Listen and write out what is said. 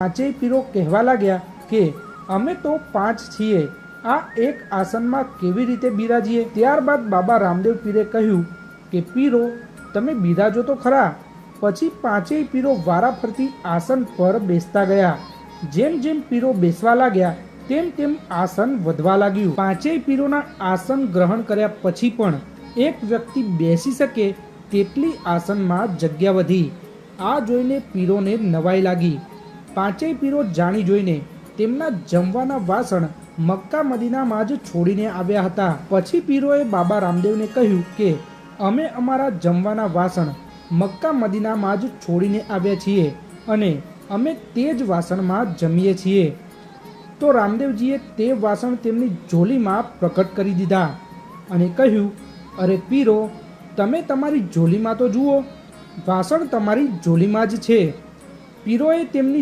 પાંચેય પીરો કહેવા લાગ્યા કે અમે તો પાંચ છીએ, આ એક આસનમાં કેવી રીતે બિરાજીએ? ત્યારબાદ બાબા રામદેવ પીરે કહ્યું કે પીરો તમે બિરાજો તો ખરા. પછી પાંચેય પીરો વારાફરતી આસન પર બેસતા ગયા. જેમ જેમ પીરો બેસવા લાગ્યા તેમ તેમ આસન વધવા લાગ્યું. પાંચેય પીરોના આસન ગ્રહણ કર્યા પછી પણ એક વ્યક્તિ બેસી શકે તેટલી આસનમાં જગ્યા વધી. આ જોઈને પીરોને નવાઈ લાગી. પાંચેય પીરો જાણી જોઈને તેમના જમવાના વાસણ મક્કા મદીનામાં જ છોડીને આવ્યા હતા. પછી પીરોએ બાબા રામદેવને કહ્યું કે અમે અમારા જમવાના વાસણ મક્કા મદીનામાં જ છોડીને આવ્યા છીએ અને અમે તે જ વાસણમાં જમીએ છીએ. તો રામદેવજીએ તે વાસણ તેમની ઝોલીમાં પ્રકટ કરી દીધા અને કહ્યું, અરે પીરો, તમે તમારી ઝોલીમાં તો જુઓ, વાસણ તમારી ઝોલીમાં જ છે. પીરોએ તેમની